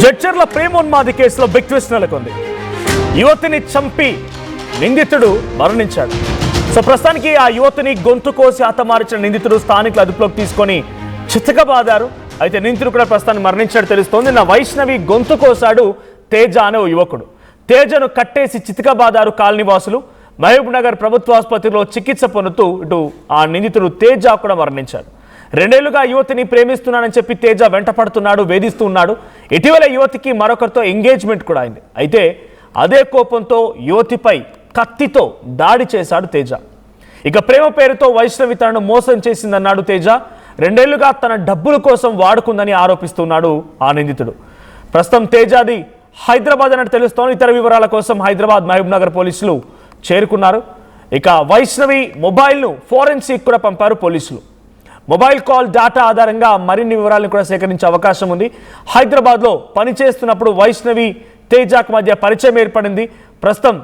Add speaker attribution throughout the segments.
Speaker 1: జడ్చర్ల ప్రేమోన్మాది కేసులో big twist నెలకొంది. యువతిని చంపి నిందితుడు మరణించాడు. సో ప్రస్తుతానికి ఆ యువతిని గొంతు కోసి హతమార్చిన నిందితుడు స్థానికులు అదుపులోకి తీసుకొని చితకబాదారు. అయితే నిందితుడు కూడా ప్రస్తుతానికి మరణించాడు తెలుస్తోంది. నా వైష్ణవి గొంతు కోసాడు తేజ అనే ఓ యువకుడు. తేజను కట్టేసి చితకబాదారు కాలనీవాసులు. మహబూబ్ నగర్ ప్రభుత్వ ఆసుపత్రిలో చికిత్స పొందుతూ ఇటు ఆ నిందితుడు తేజ కూడా మరణించాడు. 2 ఏళ్లుగా యువతిని ప్రేమిస్తున్నానని చెప్పి తేజ వెంట పడుతున్నాడు, వేధిస్తూ ఉన్నాడు. ఇటీవల యువతికి మరొకరితో ఎంగేజ్మెంట్ కూడా అయింది. అయితే అదే కోపంతో యువతిపై కత్తితో దాడి చేశాడు తేజ. ఇక ప్రేమ పేరుతో వైష్ణవి తనను మోసం చేసిందన్నాడు తేజ. 2 ఏళ్లుగా తన డబ్బుల కోసం వాడుకుందని ఆరోపిస్తున్నాడు ఆ నిందితుడు. ప్రస్తుతం తేజాది హైదరాబాద్ అన్నట్టు తెలుస్తోంది. ఇతర వివరాల కోసం హైదరాబాద్ మహబూబ్ నగర్ పోలీసులు చేరుకున్నారు. ఇక వైష్ణవి మొబైల్ను ఫోరెన్సిక్ కూడా పంపారు పోలీసులు. మొబైల్ కాల్ డేటా ఆధారంగా మరిన్ని వివరాలను కూడా సేకరించే అవకాశం ఉంది. హైదరాబాద్లో పనిచేస్తున్నప్పుడు వైష్ణవి తేజకు మధ్య పరిచయం ఏర్పడింది. ప్రస్తుతం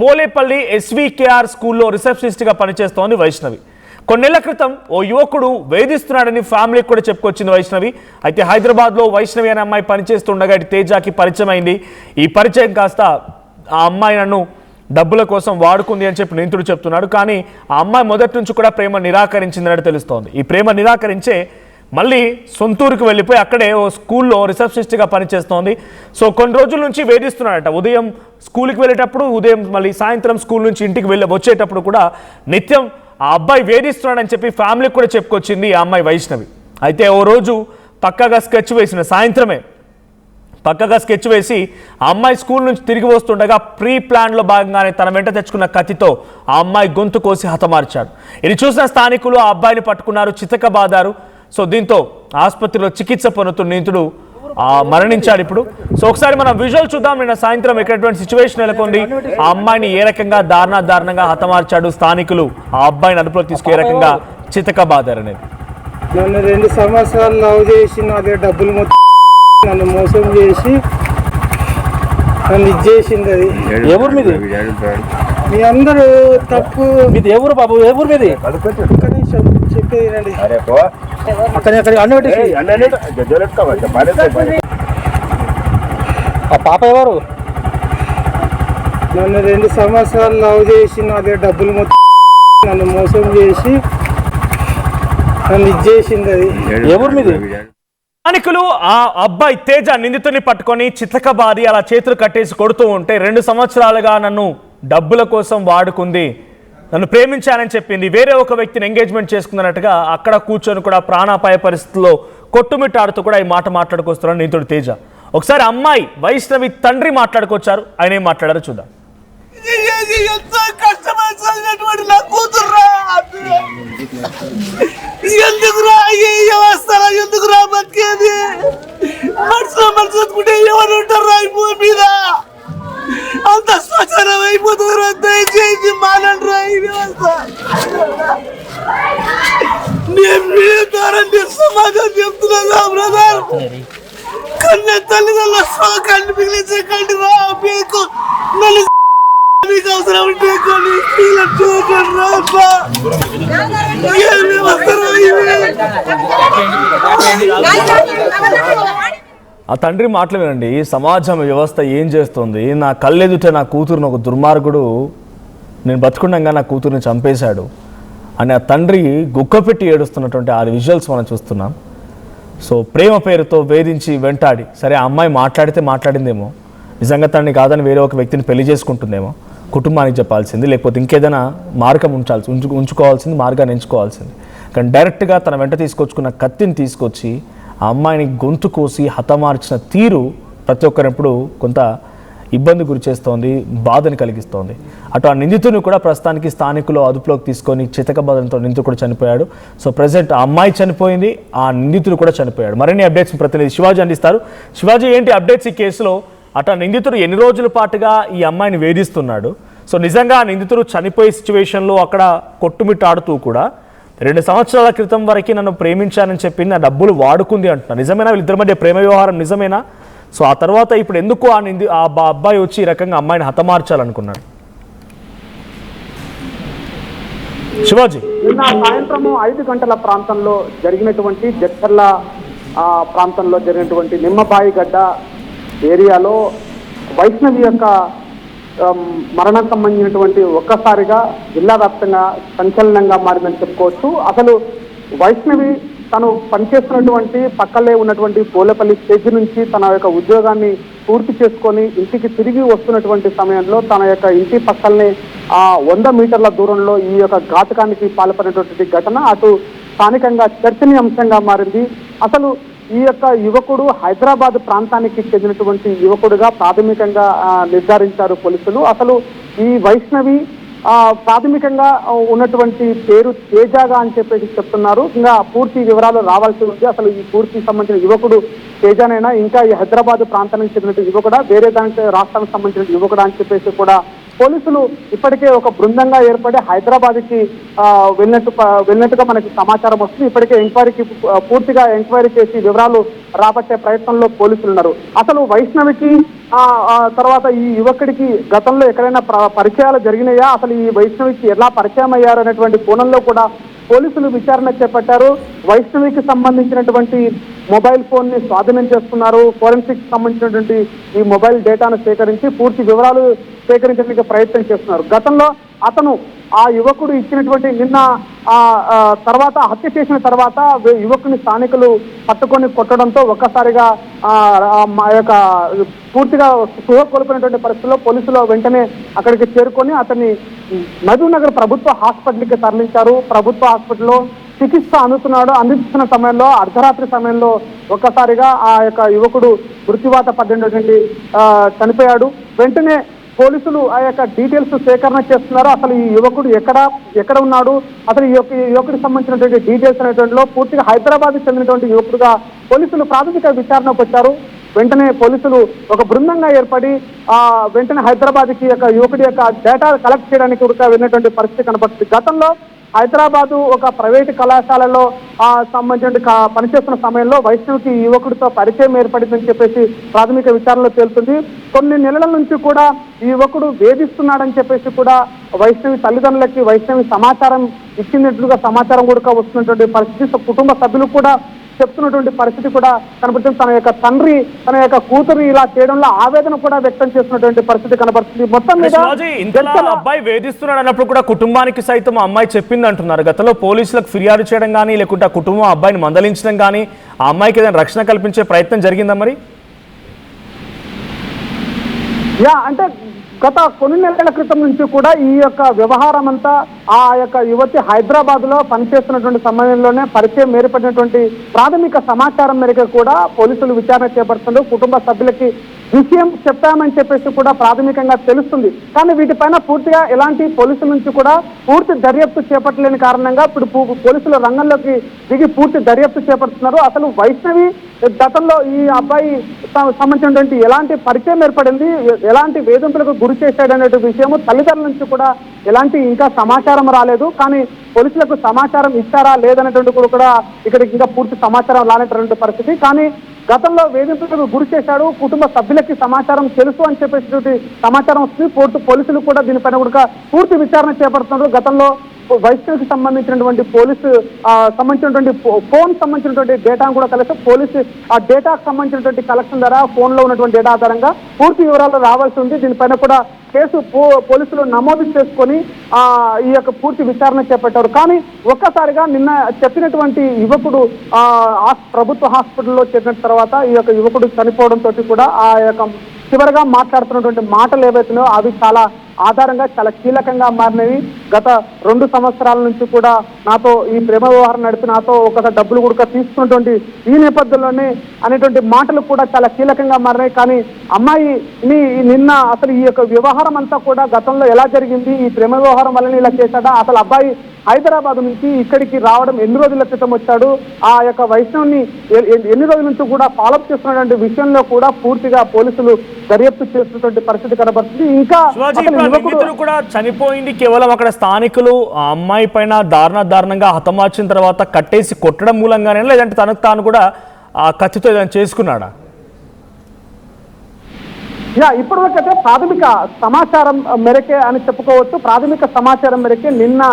Speaker 1: పోలేపల్లి ఎస్వికేఆర్ స్కూల్లో రిసెప్షనిస్ట్గా పనిచేస్తోంది వైష్ణవి. కొన్నేళ్ల క్రితం ఓ యువకుడు వేధిస్తున్నాడని ఫ్యామిలీకి కూడా చెప్పుకొచ్చింది వైష్ణవి. అయితే హైదరాబాద్లో వైష్ణవి అనే అమ్మాయి పనిచేస్తుండగా ఇటు తేజకి పరిచయం అయింది. ఈ పరిచయం కాస్త ఆ అమ్మాయి నన్ను డబ్బుల కోసం వాడుకుంది అని చెప్పి నిందితుడు చెప్తున్నాడు. కానీ ఆ అమ్మాయి మొదటి నుంచి కూడా ప్రేమ నిరాకరించిందని తెలుస్తోంది. ఈ ప్రేమ నిరాకరించే మళ్ళీ సొంతూరుకు వెళ్ళిపోయి అక్కడే ఓ స్కూల్లో రిసెప్షనిస్ట్గా పనిచేస్తోంది. సో కొన్ని రోజుల నుంచి వేధిస్తున్నాడట. ఉదయం స్కూల్కి వెళ్ళేటప్పుడు, ఉదయం మళ్ళీ సాయంత్రం స్కూల్ నుంచి ఇంటికి వచ్చేటప్పుడు కూడా నిత్యం ఆ అబ్బాయి వేధిస్తున్నాడని చెప్పి ఫ్యామిలీకి కూడా చెప్పుకొచ్చింది ఆ అమ్మాయి వైష్ణవి. అయితే ఓ రోజు పక్కగా స్కెచ్ వేసిన సాయంత్రమే పక్కగా స్కెచ్ వేసి ఆ అమ్మాయి స్కూల్ నుంచి తిరిగి వస్తుండగా ప్రీ ప్లాన్లో భాగంగానే తన వెంట తెచ్చుకున్న కత్తితో ఆ అమ్మాయి గొంతు కోసి హతమార్చాడు. ఇది చూసిన స్థానికులు ఆ అబ్బాయిని పట్టుకున్నారు, చితకబాదారు. సో దీంతో ఆసుపత్రిలో చికిత్స పొందుతున్న నిందితుడు మరణించాడు ఇప్పుడు. సో ఒకసారి మనం విజువల్ చూద్దాం. నిన్న సాయంత్రం ఎక్కడటువంటి సిచ్యువేషన్ నెలకొంది, ఆ అమ్మాయిని ఏ రకంగా దారుణంగా హతమార్చాడు, స్థానికులు ఆ అబ్బాయిని అదుపులోకి తీసుకు ఏ రకంగా చితకబాదారు అనేది.
Speaker 2: నన్ను 2 సంవత్సరాలు లవ్ చేసి నా దగ్గర డబ్బులు మొత్తం నన్ను మోసం చేసి నన్ను ఇచ్చేసింది. అది
Speaker 3: ఏ ఊరు మీది?
Speaker 2: మీ అందరూ తప్పు.
Speaker 3: మీది ఏ ఊరు బాబు? ఏ ఊరు మీది?
Speaker 2: చెప్పేది
Speaker 3: ఆ పాప ఎవరు?
Speaker 2: నన్ను 2 సంవత్సరాలు లవ్ చేసి నా దగ్గర డబ్బులు మొత్తం నన్ను మోసం చేసి నన్ను ఇచ్చేసింది. అది
Speaker 3: ఏ ఊరు మీది?
Speaker 1: స్థానికులు ఆ అబ్బాయి తేజ నిందితుడిని పట్టుకొని చితకబాది అలా చేతులు కట్టేసి కొడుతూ ఉంటే 2 సంవత్సరాలుగా నన్ను డబ్బుల కోసం వాడుకుంది, నన్ను ప్రేమించానని చెప్పింది, వేరే ఒక వ్యక్తిని ఎంగేజ్మెంట్ చేసుకున్నట్టుగా అక్కడ కూర్చొని కూడా ప్రాణాపాయ పరిస్థితుల్లో కొట్టుమిట్టాడుతూ కూడా ఈ మాట మాట్లాడుకొస్తున్నాడు నిందితుడు తేజ. ఒకసారి అమ్మాయి వైష్ణవి తండ్రి మాట్లాడుకొచ్చారు. ఆయన ఏం మాట్లాడారో చూద్దాం.
Speaker 4: ఎందుకురా ఎందుకురా బతికేది? మనసుకుంటే ఎవరు ఉంటారా ఈ భూమి మీద? అంత శ్మశానం అయిపోతున్నారు. దయచేసి మానండి ఈ వ్యవస్థ. నేను సమాజం చెప్తున్నా బ్రదర్, కన్న తల్లిదండ్రుల కంటి మిగిలించే కంటి రా మీకు నన్ను మీకు అవసరం ఉంటే కొన్ని
Speaker 1: ఆ తండ్రి మాటలు వినండి. సమాజం వ్యవస్థ ఏం చేస్తుంది? నా కళ్ళెదుటే నా కూతురుని ఒక దుర్మార్గుడు నేను బతుకుండగా నా కూతురుని చంపేశాడు అని ఆ తండ్రి గుక్కపెట్టి ఏడుస్తున్నటువంటి ఆ విజువల్స్ మనం చూస్తున్నాం. సో ప్రేమ పేరుతో వేధించి వెంటాడి, సరే ఆ అమ్మాయి మాట్లాడిందేమో, నిజంగా తనని కాదని వేరే ఒక వ్యక్తిని పెళ్లి చేసుకుంటుందేమో, కుటుంబానికి చెప్పాల్సింది, లేకపోతే ఇంకేదైనా మార్గం ఉంచుకోవాల్సింది, మార్గాన్ని ఎంచుకోవాల్సింది. కానీ డైరెక్ట్గా తన వెంట తీసుకొచ్చుకున్న కత్తిని తీసుకొచ్చి ఆ అమ్మాయిని గొంతు కోసి హతమార్చిన తీరు ప్రతి ఒక్కరిప్పుడు కొంత ఇబ్బంది గురి చేస్తోంది, బాధని కలిగిస్తోంది. అటు ఆ నిందితుని కూడా ప్రస్తుతానికి స్థానికులు అదుపులోకి తీసుకొని చితకబాదనతో నిందితుడు కూడా చనిపోయాడు. సో ప్రజెంట్ ఆ అమ్మాయి చనిపోయింది, ఆ నిందితుడు కూడా చనిపోయాడు. మరిన్ని అప్డేట్స్ ప్రతినిధి శివాజీ అందిస్తారు. శివాజీ, ఏంటి అప్డేట్స్ ఈ కేసులో? అటు నిందితుడు ఎన్ని రోజుల పాటుగా ఈ అమ్మాయిని వేధిస్తున్నాడు? సో నిజంగా ఆ నిందితుడు చనిపోయే సిచ్యువేషన్లో అక్కడ కొట్టుమిట్టాడుతూ కూడా 2 సంవత్సరాల క్రితం వరకు నన్ను ప్రేమించానని చెప్పి నా డబ్బులు వాడుకుంది అంటున్నా. నిజమేనా? వీళ్ళిద్దరి మధ్య ప్రేమ వ్యవహారం నిజమేనా? సో ఆ తర్వాత ఇప్పుడు ఎందుకు ఆ అబ్బాయి వచ్చి ఈ రకంగా అమ్మాయిని హతమార్చాలనుకున్నాడు? శివాజీ,
Speaker 5: నిన్న సాయంత్రం 5 గంటల ప్రాంతంలో జరిగినటువంటి జడ్చర్ల ప్రాంతంలో జరిగినటువంటి నిమ్మబాయి గడ్డ ఏరియాలో వైష్ణవి యొక్క మరణం సంబంధించినటువంటి ఒక్కసారిగా జిల్లా వ్యాప్తంగా సంచలనంగా మారిందని చెప్పుకోవచ్చు. అసలు వైష్ణవి తను పనిచేస్తున్నటువంటి పక్కలే ఉన్నటువంటి పోలేపల్లి స్టేజ్ నుంచి తన యొక్క ఉద్యోగాన్ని పూర్తి చేసుకొని ఇంటికి తిరిగి వస్తున్నటువంటి సమయంలో తన యొక్క ఇంటి పక్కలనే 100 మీటర్ల దూరంలో ఈ యొక్క ఘాతకానికి పాల్పడినటువంటి ఘటన అటు స్థానికంగా చర్చనీయాంశంగా మారింది. అసలు ఈ యొక్క యువకుడు హైదరాబాద్ ప్రాంతానికి చెందినటువంటి యువకుడుగా ప్రాథమికంగా నిర్ధారించారు పోలీసులు. అసలు ఈ వైష్ణవి ప్రాథమికంగా ఉన్నటువంటి పేరు తేజగా అని చెప్పేసి చెప్తున్నారు. ఇంకా పూర్తి వివరాలు రావాల్సి ఉంది. అసలు ఈ పూర్తి సంబంధించిన యువకుడు తేజనైనా ఇంకా ఈ హైదరాబాద్ ప్రాంతానికి చెందిన యువకుడా, వేరే దానికి రాష్ట్రానికి సంబంధించిన యువకుడా అని చెప్పేసి కూడా పోలీసులు ఇప్పటికే ఒక బృందంగా ఏర్పడి హైదరాబాద్కి వెళ్ళినట్టుగా మనకి సమాచారం వస్తుంది. ఇప్పటికే పూర్తిగా ఎంక్వైరీ చేసి వివరాలు రాబట్టే ప్రయత్నంలో పోలీసులు ఉన్నారు. అసలు వైష్ణవికి తర్వాత ఈ యువకుడికి గతంలో ఎక్కడైనా పరిచయాలు జరిగినాయా, అసలు ఈ వైష్ణవికి ఎలా పరిచయం అయ్యారు అనేటువంటి కోణంలో కూడా పోలీసులు విచారణ చేపట్టారు. వైష్ణవికి సంబంధించినటువంటి మొబైల్ ఫోన్ ని స్వాధీనం చేసుకున్నారు. ఫోరెన్సిక్ సంబంధించినటువంటి ఈ మొబైల్ డేటాను సేకరించి పూర్తి వివరాలు సేకరించడానికి ప్రయత్నం చేస్తున్నారు. గతంలో అతను ఆ యువకుడు ఇచ్చినటువంటి నిన్న తర్వాత హత్య చేసిన తర్వాత యువకుని స్థానికులు పట్టుకొని కొట్టడంతో ఒక్కసారిగా యొక్క పూర్తిగా స్పృహ కోల్పోయినటువంటి పరిస్థితుల్లో పోలీసులు వెంటనే అక్కడికి చేరుకొని అతన్ని మహబూబ్నగర్ ప్రభుత్వ హాస్పిటల్కి తరలించారు. ప్రభుత్వ హాస్పిటల్లో చికిత్స అందిస్తున్న సమయంలో అర్ధరాత్రి సమయంలో ఒక్కసారిగా ఆ యొక్క యువకుడు మృత్యువాత పడినటువంటి చనిపోయాడు. వెంటనే పోలీసులు ఆ యొక్క డీటెయిల్స్ సేకరణ చేస్తున్నారు. అసలు ఈ యువకుడు ఎక్కడ ఉన్నాడు, అసలు ఈ యువకుడికి సంబంధించినటువంటి డీటెయిల్స్ అనేటువంటిలో పూర్తిగా హైదరాబాద్కి చెందినటువంటి యువకుడుగా పోలీసులు ప్రాథమిక విచారణకు వచ్చారు. వెంటనే పోలీసులు ఒక బృందంగా ఏర్పడి వెంటనే హైదరాబాద్కి యువకుడి యొక్క డేటా కలెక్ట్ చేయడానికి వెళ్ళినటువంటి పరిస్థితి కనబడుతుంది. గతంలో హైదరాబాదు ఒక ప్రైవేటు కళాశాలలో సంబంధించిన పనిచేస్తున్న సమయంలో వైష్ణవికి యువకుడితో పరిచయం ఏర్పడిందని చెప్పేసి ప్రాథమిక విచారణలో తేలుతుంది. కొన్ని నెలల నుంచి కూడా ఈ యువకుడు వేధిస్తున్నాడని చెప్పేసి కూడా వైష్ణవి తల్లిదండ్రులకి వైష్ణవి సమాచారం ఇచ్చినట్లుగా సమాచారం కూడా వస్తున్నటువంటి పరిస్థితి కుటుంబ సభ్యులు కూడా చెప్తున్నటువంటి పరిస్థితి కూడా కనబడుతుంది. తన యొక్క తండ్రి తన యొక్క కూతురు ఇలా చేయడంలో ఆవేదన కూడా వ్యక్తం చేస్తున్నటువంటి పరిస్థితి కనబడుతుంది. మొత్తం మీద
Speaker 1: అబ్బాయి వేధిస్తున్నాడు అన్నప్పుడు కూడా కుటుంబానికి సైతం అమ్మాయి చెప్పింది అంటున్నారు. గతంలో పోలీసులకు ఫిర్యాదు చేయడం కానీ లేకుంటే ఆ కుటుంబం అబ్బాయిని మందలించడం కానీ ఆ అమ్మాయికి ఏదైనా రక్షణ కల్పించే ప్రయత్నం జరిగిందా మరి?
Speaker 5: అంటే గత కొన్ని నెలల క్రితం నుంచి కూడా ఈ యొక్క వ్యవహారం అంతా ఆ యొక్క యువతి హైదరాబాద్ లో పనిచేస్తున్నటువంటి సమయంలోనే పరిచయం ఏర్పడినటువంటి ప్రాథమిక సమాచారం మేరకు కూడా పోలీసులు విచారణ చేపడుతున్నారు. కుటుంబ సభ్యులకి విషయం చెప్పామని చెప్పేసి కూడా ప్రాథమికంగా తెలుస్తుంది. కానీ వీటిపైన పూర్తిగా ఎలాంటి పోలీసుల నుంచి కూడా పూర్తి దర్యాప్తు చేపట్టలేని కారణంగా ఇప్పుడు పోలీసులు రంగంలోకి దిగి పూర్తి దర్యాప్తు చేపడుతున్నారు. అసలు వైష్ణవి గతంలో ఈ అబ్బాయి సంబంధించినటువంటి ఎలాంటి పరిచయం ఏర్పడింది, ఎలాంటి వేధింపులకు గురి చేశాడనే విషయము తల్లిదండ్రుల నుంచి కూడా ఎలాంటి ఇంకా సమాచారం రాలేదు. కానీ పోలీసులకు సమాచారం ఇచ్చారా లేదనేటువంటి కూడా ఇక్కడికి ఇంకా పూర్తి సమాచారం రానటువంటి పరిస్థితి. కానీ గతంలో వేధింపులకు గురి చేశాడు, కుటుంబ సభ్యులకి సమాచారం తెలుసు అని చెప్పేసి సమాచారం వస్తుంది. పోలీసులు కూడా దీనిపైన కూడా పూర్తి విచారణ చేపడుతున్నారు. గతంలో వైష్ణవికి సంబంధించినటువంటి సంబంధించినటువంటి ఫోన్ సంబంధించినటువంటి డేటాను కూడా కలిసి పోలీసు ఆ డేటాకు సంబంధించినటువంటి కలెక్షన్ ద్వారా ఫోన్ లో ఉన్నటువంటి డేటా ఆధారంగా పూర్తి వివరాలు రావాల్సి ఉంది. దీనిపైన కూడా కేసు పోలీసులు నమోదు చేసుకొని ఈ యొక్క పూర్తి విచారణ చేపట్టారు. కానీ ఒక్కసారిగా నిన్న చెప్పినటువంటి యువకుడు ప్రభుత్వ హాస్పిటల్లో చేరిన తర్వాత ఈ యొక్క యువకుడు చనిపోవడంతో కూడా ఆ యొక్క చివరిగా మాట్లాడుతున్నటువంటి మాటలు ఏవైతున్నాయో అవి చాలా ఆధారంగా చాలా కీలకంగా మారినవి. గత 2 సంవత్సరాల నుంచి కూడా నాతో ఈ ప్రేమ వ్యవహారం నడిపి నాతో ఒక డబ్బులు కూడా తీసుకున్నటువంటి ఈ నేపథ్యంలోనే అనేటువంటి మాటలు కూడా చాలా కీలకంగా మారినాయి. కానీ అమ్మాయి నిన్న అసలు ఈ యొక్క వ్యవహారం అంతా కూడా గతంలో ఎలా జరిగింది, ఈ ప్రేమ వ్యవహారం వల్లనే ఇలా చేశాడా, అసలు అబ్బాయి హైదరాబాద్ నుంచి ఇక్కడికి రావడం ఎన్ని రోజుల క్రితం వచ్చాడు, ఆ యొక్క వైష్ణవ్ని ఎన్ని రోజుల నుంచి కూడా ఫాలోఅప్ చేస్తున్నటువంటి విషయంలో కూడా పూర్తిగా పోలీసులు దర్యాప్తు చేస్తున్నటువంటి పరిస్థితి కనబడుతుంది. ఇంకా
Speaker 1: నిందితుడు కూడా చనిపోయింది కేవలం అక్కడ స్థానికులు ఆ అమ్మాయి పైన దారుణంగా హతమార్చిన తర్వాత కట్టేసి కొట్టడం మూలంగానే, లేదంటే తనకు తాను కూడా ఆ కత్తితో ఏదైనా చేసుకున్నాడా?
Speaker 5: ఇప్పటివరకైతే ప్రాథమిక సమాచారం మేరకే అని చెప్పుకోవచ్చు. ప్రాథమిక సమాచారం మేరకే నిన్న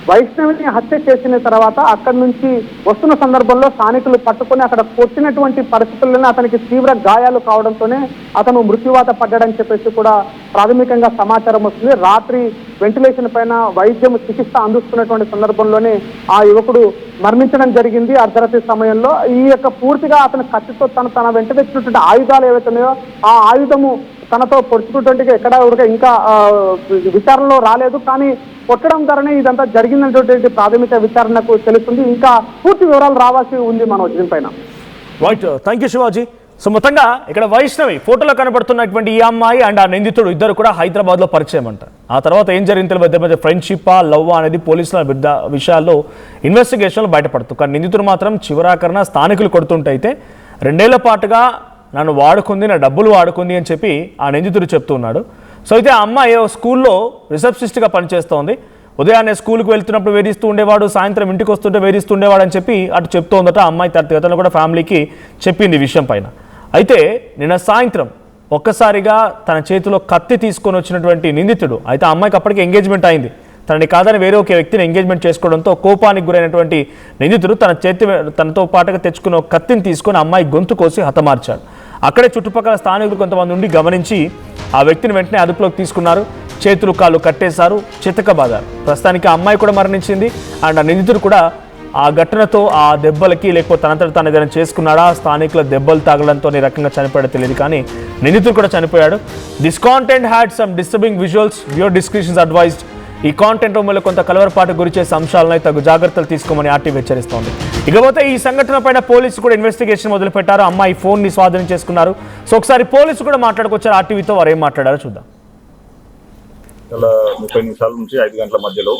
Speaker 5: వైష్ణవిని హత్య చేసిన తర్వాత అక్కడి నుంచి వస్తున్న సందర్భంలో స్థానికులు పట్టుకొని అక్కడ కొట్టినటువంటి పరిస్థితుల్లోనే అతనికి తీవ్ర గాయాలు కావడంతోనే అతను మృత్యువాత పడ్డాడని చెప్పేసి కూడా ప్రాథమికంగా సమాచారం వస్తుంది. రాత్రి వెంటిలేషన్ పైన వైద్యం చికిత్స అందిస్తున్నటువంటి సందర్భంలోనే ఆ యువకుడు మరణించడం జరిగింది అర్ధరాత్రి సమయంలో. ఈ యొక్క పూర్తిగా అతని కత్తితో తన వెంట తెచ్చినటువంటి ఆయుధాలు ఏవైతే ఉన్నాయో ఆ ఆయుధము తనతో పొడుచుకుంటే ఎక్కడ ఇంకా విచారణలో రాలేదు. కానీ కొట్టడం ద్వారానే ఇదంతా జరిగిందనేటువంటి ప్రాథమిక విచారణకు తెలుస్తుంది. ఇంకా పూర్తి వివరాలు రావాల్సి ఉంది మనోజ్ దీనిపైన.
Speaker 1: Right, thank you Shivaji. So మొత్తంగా ఇక్కడ వైష్ణవి ఫోటోలో కనబడుతున్నటువంటి ఈ అమ్మాయి అండ్ ఆ నిందితుడు ఇద్దరు కూడా హైదరాబాద్లో పరిచయం అంట. ఆ తర్వాత ఏం జరిగింది తెలియదు, మధ్య ఫ్రెండ్షిప్పా లవ్వా అనేది పోలీసుల విషయాల్లో ఇన్వెస్టిగేషన్లో బయటపడుతుంది. కానీ నిందితుడు మాత్రం చివరాకరణ స్థానికులు కొడుతుంటే అయితే 2 ఏళ్ల పాటుగా నన్ను వాడుకుంది, నా డబ్బులు వాడుకుంది అని చెప్పి ఆ నిందితుడు చెప్తున్నాడు. సో అయితే ఆ అమ్మాయి స్కూల్లో రిసెప్షనిస్ట్గా పనిచేస్తోంది. ఉదయాన్నే స్కూల్కి వెళ్తున్నప్పుడు వేధిస్తూ ఉండేవాడు, సాయంత్రం ఇంటికి వస్తుంటే వేధిస్తూ ఉండేవాడు అని చెప్పి అటు చెప్తోందట. ఆ అమ్మాయి తను కూడా ఫ్యామిలీకి చెప్పింది ఈ విషయం పైన. అయితే నిన్న సాయంత్రం ఒక్కసారిగా తన చేతిలో కత్తి తీసుకొని వచ్చినటువంటి నిందితుడు, అయితే ఆ అమ్మాయికి అప్పటికి ఎంగేజ్మెంట్ అయింది, తనని కాదని వేరే ఒక వ్యక్తిని ఎంగేజ్మెంట్ చేసుకోవడంతో కోపానికి గురైనటువంటి నిందితుడు తనతో పాటుగా తెచ్చుకున్న కత్తిని తీసుకొని అమ్మాయి గొంతు కోసి హతమార్చాడు. అక్కడే చుట్టుపక్కల స్థానికులు కొంతమంది ఉండి గమనించి ఆ వ్యక్తిని వెంటనే అదుపులోకి తీసుకున్నారు. చేతులు కాళ్ళు కట్టేశారు, చితకబాదారు. ప్రస్తుతానికి ఆ అమ్మాయి కూడా మరణించింది అండ్ ఆ నిందితుడు కూడా ఆ ఘటనతో ఆ దెబ్బలకి లేకపోతే తనంతట తాను ఏదైనా చేసుకున్నాడా, స్థానికుల దెబ్బలు తాగడంతో ఈ రకంగా చనిపోయాడో తెలియదు, కానీ నిందితుడు కూడా చనిపోయాడు. This content had some disturbing visuals, viewer descriptions advised. ఈ కాంటెంట్ వల్ల కొంత కలవరపాటు గురిచేసే అంశాలను తగు జాగ్రత్తలు తీసుకోమని ఆర్టీవీ హెచ్చరిస్తోంది. ఇకపోతే ఈ సంఘటన పైన పోలీసు కూడా ఇన్వెస్టిగేషన్ మొదలుపెట్టారు. అమ్మాయి ఫోన్ని స్వాధీనం చేసుకున్నారు. సో ఒకసారి పోలీసు కూడా మాట్లాడుకొచ్చారు ఆర్టీవీతో, వారు ఏం మాట్లాడారో చూద్దాం.
Speaker 6: 30 నిమిషాల నుంచి 5 గంటల మధ్యలో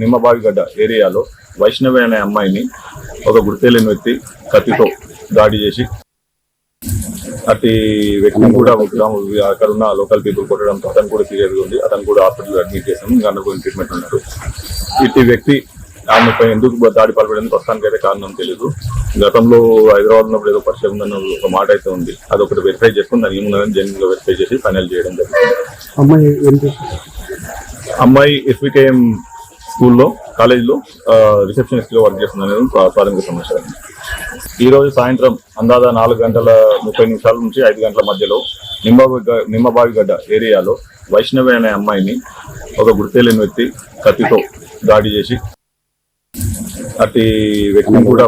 Speaker 6: నిమ్మబావిగడ్డ ఏరియాలో వైష్ణవి అనే అమ్మాయిని ఒక గుర్తెలేని వ్యక్తి కత్తితో దాడి చేసి అట్టి వ్యక్తిని కూడా అక్కడ ఉన్న లోకల్ పీపుల్ కొట్టడంతో అతను కూడా సీరియస్గా ఉంది. అతను కూడా హాస్పిటల్ అడ్మిట్ చేశాము, ఇంకా అండర్గోయింగ్ ట్రీట్మెంట్ ఉన్నారు. ఇట్టి వ్యక్తి ఆమెపై ఎందుకు దాడి పాల్పడేందుకు ప్రస్తుతానికి అయితే కారణం తెలియదు. గతంలో హైదరాబాద్ ఉన్నప్పుడు ఏదో పరిచయం ఉందన్న ఒక మాట అయితే ఉంది, అదొకటి వెరిఫై చేసుకుని దాని ఏమున్నదని జెన్యున్ గా వెరిఫై చేసి ఫైనల్ చేయడం జరిగింది. అమ్మాయి ఎస్వికేఎం స్కూల్లో కాలేజీలో రిసెప్షనిస్ట్ గా వర్క్ చేస్తుందనేది ప్రాథమిక సమాచారం. ఈ రోజు సాయంత్రం అందాజ 4 గంటల 30 నిమిషాల నుంచి 5 గంటల మధ్యలో నిమ్మబావిగడ్డ ఏరియాలో వైష్ణవి అనే అమ్మాయిని ఒక గుర్తెలేని వ్యక్తి కత్తితో దాడి చేసి అట్టి వ్యక్తిని కూడా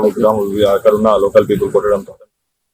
Speaker 6: అక్కడ ఉన్న లోకల్ పీపుల్ కొట్టడంతో